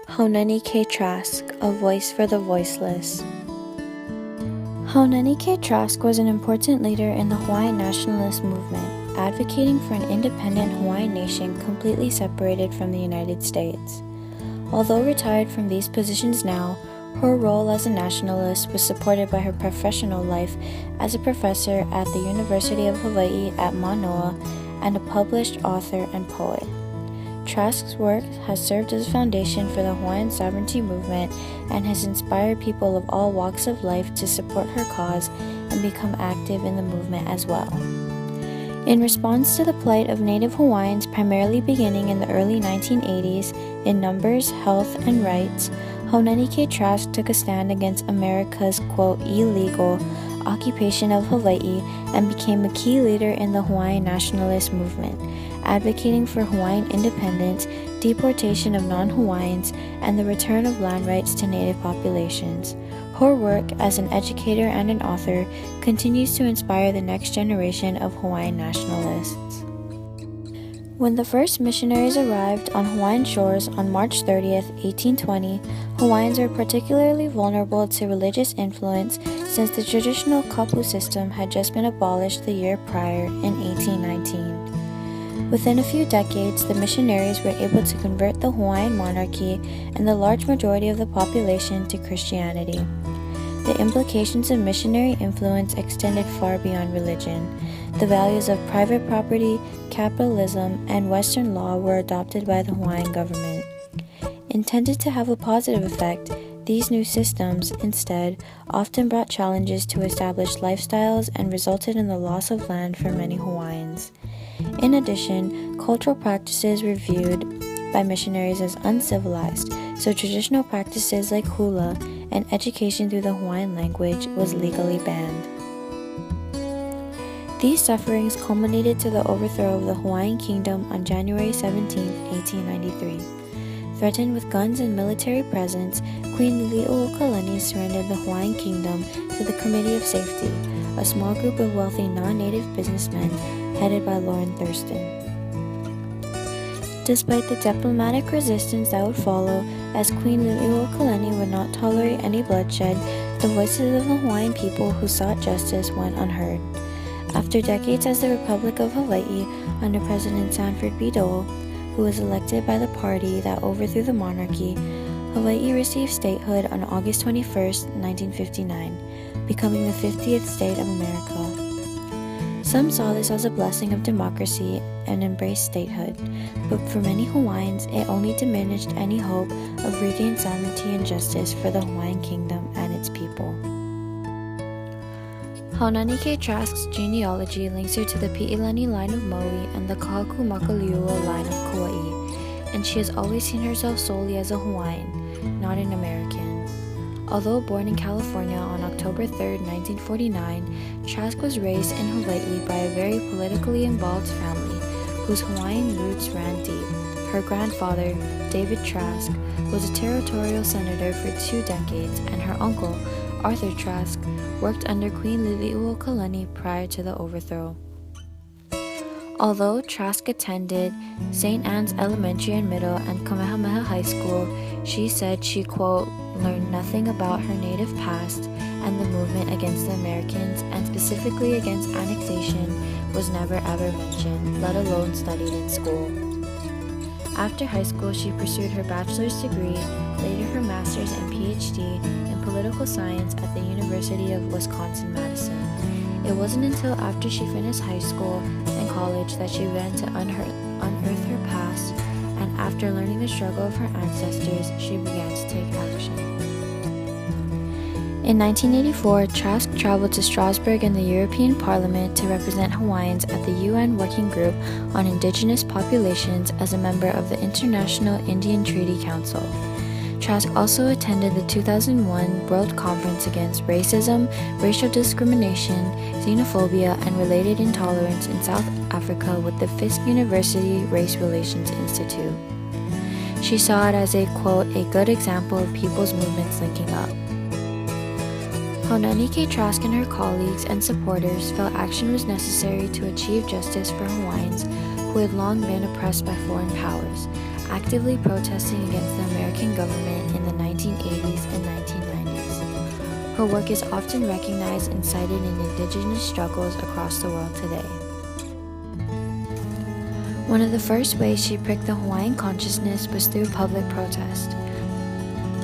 Haunani-K Trask, a voice for the voiceless. Haunani-K Trask was an important leader in the Hawaiian nationalist movement, advocating for an independent Hawaiian nation completely separated from the United States. Although retired from these positions now, her role as a nationalist was supported by her professional life as a professor at the University of Hawaii at Manoa and a published author and poet. Trask's work has served as a foundation for the Hawaiian sovereignty movement and has inspired people of all walks of life to support her cause and become active in the movement as well. In response to the plight of Native Hawaiians primarily beginning in the early 1980s in numbers, health, and rights, Haunani-K Trask took a stand against America's, quote, illegal occupation of Hawaii and became a key leader in the Hawaiian nationalist movement, advocating for Hawaiian independence, deportation of non-Hawaiians, and the return of land rights to Native populations. Her work as an educator and an author continues to inspire the next generation of Hawaiian nationalists. When the first missionaries arrived on Hawaiian shores on March 30th, 1820, Hawaiians were particularly vulnerable to religious influence since the traditional kapu system had just been abolished the year prior in 1819. Within a few decades, the missionaries were able to convert the Hawaiian monarchy and the large majority of the population to Christianity. The implications of missionary influence extended far beyond religion. The values of private property, capitalism, and Western law were adopted by the Hawaiian government. Intended to have a positive effect, these new systems, instead, often brought challenges to established lifestyles and resulted in the loss of land for many Hawaiians. In addition, cultural practices were viewed by missionaries as uncivilized, so traditional practices like hula and education through the Hawaiian language was legally banned. These sufferings culminated to the overthrow of the Hawaiian kingdom on January 17, 1893. Threatened with guns and military presence, Queen Liliuokalani surrendered the Hawaiian kingdom to the Committee of Safety, a small group of wealthy non-native businessmen headed by Lawrence Thurston. Despite the diplomatic resistance that would follow, as Queen Liliuokalani would not tolerate any bloodshed, the voices of the Hawaiian people who sought justice went unheard. After decades as the Republic of Hawaii under President Sanford B. Dole, who was elected by the party that overthrew the monarchy, Hawaii received statehood on August 21, 1959, becoming the 50th state of America. Some saw this as a blessing of democracy and embraced statehood, but for many Hawaiians, it only diminished any hope of regained sovereignty and justice for the Hawaiian kingdom and its people. Haunani-K Trask's genealogy links her to the Pi'ilani line of Maui and the Kahaku-Makaliua line of Kauai, and she has always seen herself solely as a Hawaiian, not an American. Although born in California on October 3, 1949, Trask was raised in Hawaii by a very politically involved family whose Hawaiian roots ran deep. Her grandfather, David Trask, was a territorial senator for 2 decades, and her uncle, Arthur Trask, worked under Queen Liliuokalani prior to the overthrow. Although Trask attended St. Anne's Elementary and Middle and Kamehameha High School, she said she, quote, learned nothing about her native past, and the movement against the Americans, and specifically against annexation, was never ever mentioned, let alone studied in school. After high school, she pursued her bachelor's degree, later her master's and PhD in political science at the University of Wisconsin-Madison. It wasn't until after she finished high school and college that she began to unearth her past, and after learning the struggle of her ancestors, she began to take action. In 1984, Trask traveled to Strasbourg in the European Parliament to represent Hawaiians at the UN Working Group on Indigenous Populations as a member of the International Indian Treaty Council. Trask also attended the 2001 World Conference Against Racism, Racial Discrimination, Xenophobia, and Related Intolerance in South Africa with the Fisk University Race Relations Institute. She saw it as a, quote, a good example of people's movements linking up. Haunani-K Trask and her colleagues and supporters felt action was necessary to achieve justice for Hawaiians who had long been oppressed by foreign powers, actively protesting against the American American government in the 1980s and 1990s. Her work is often recognized and cited in Indigenous struggles across the world today. One of the first ways she pricked the Hawaiian consciousness was through public protest.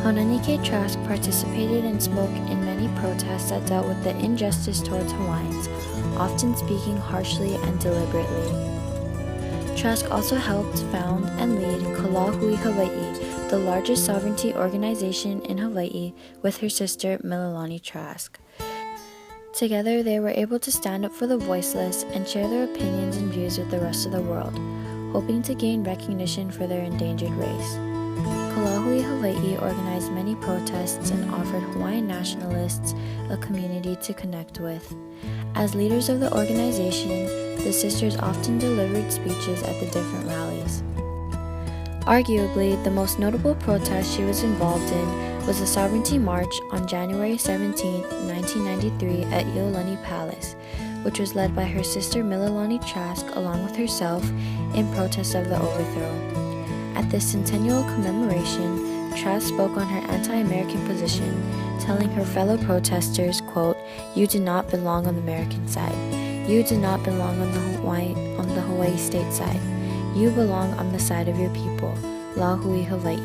Haunani-Kay Trask participated and spoke in many protests that dealt with the injustice towards Hawaiians, often speaking harshly and deliberately. Trask also helped found and lead Kalahui Hawaii, the largest sovereignty organization in Hawaii, with her sister Mililani Trask. Together, they were able to stand up for the voiceless and share their opinions and views with the rest of the world, hoping to gain recognition for their endangered race. Kalahui Hawaii organized many protests and offered Hawaiian nationalists a community to connect with. As leaders of the organization, the sisters often delivered speeches at the different rallies. Arguably, the most notable protest she was involved in was the Sovereignty March on January 17, 1993 at Iolani Palace, which was led by her sister Mililani Trask along with herself in protest of the overthrow. At this centennial commemoration, Trask spoke on her anti-American position, telling her fellow protesters, quote, "You do not belong on the American side. You do not belong on the Hawaii state side. You belong on the side of your people, Lahui Hawaii."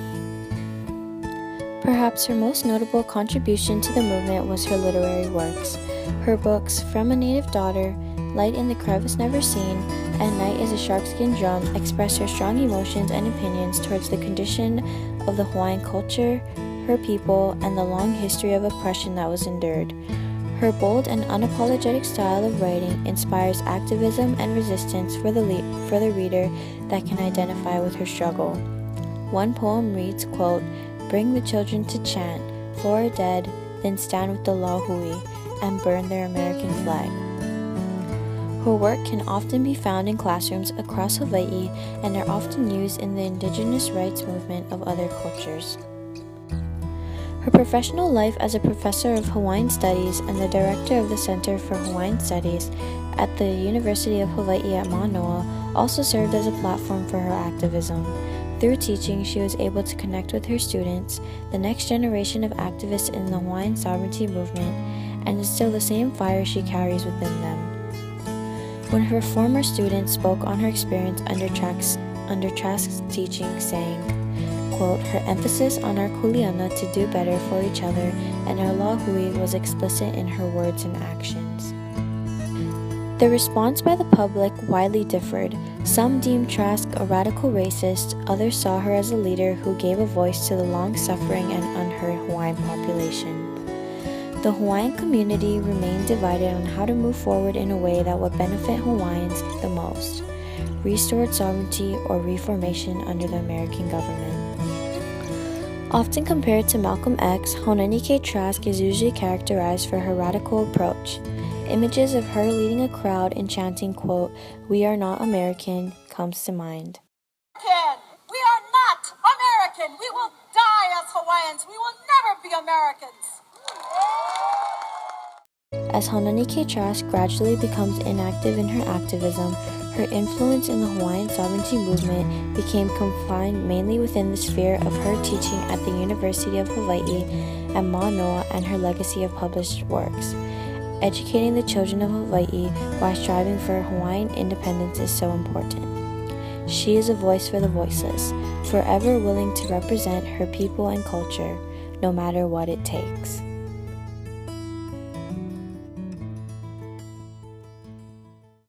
Perhaps her most notable contribution to the movement was her literary works. Her books, From a Native Daughter, Light in the Crevice Never Seen, and Night is a Shark-Skinned Drum express her strong emotions and opinions towards the condition of the Hawaiian culture, her people, and the long history of oppression that was endured. Her bold and unapologetic style of writing inspires activism and resistance for the reader that can identify with her struggle. One poem reads, quote, "Bring the children to chant, for our dead, then stand with the Lahui and burn their American flag." Her work can often be found in classrooms across Hawaii and are often used in the indigenous rights movement of other cultures. Her professional life as a professor of Hawaiian Studies and the director of the Center for Hawaiian Studies at the University of Hawaii at Manoa also served as a platform for her activism. Through teaching, she was able to connect with her students, the next generation of activists in the Hawaiian sovereignty movement, and instill the same fire she carries within them. When her former students spoke on her experience under Trask's teaching, saying, quote, "Her emphasis on our kuleana to do better for each other and our lahui was explicit in her words and actions." The response by the public widely differed. Some deemed Trask a radical racist, others saw her as a leader who gave a voice to the long-suffering and unheard Hawaiian population. The Hawaiian community remained divided on how to move forward in a way that would benefit Hawaiians the most: restored sovereignty or reformation under the American government. Often compared to Malcolm X, Haunani-Kay Trask is usually characterized for her radical approach. Images of her leading a crowd and chanting, quote, "We are not American," comes to mind. We are not American. We will die as Hawaiians. We will never be Americans. As Haunani-Kay Trask gradually becomes inactive in her activism, her influence in the Hawaiian sovereignty movement became confined mainly within the sphere of her teaching at the University of Hawaii and Manoa and her legacy of published works. Educating the children of Hawaii while striving for Hawaiian independence is so important. She is a voice for the voiceless, forever willing to represent her people and culture, no matter what it takes.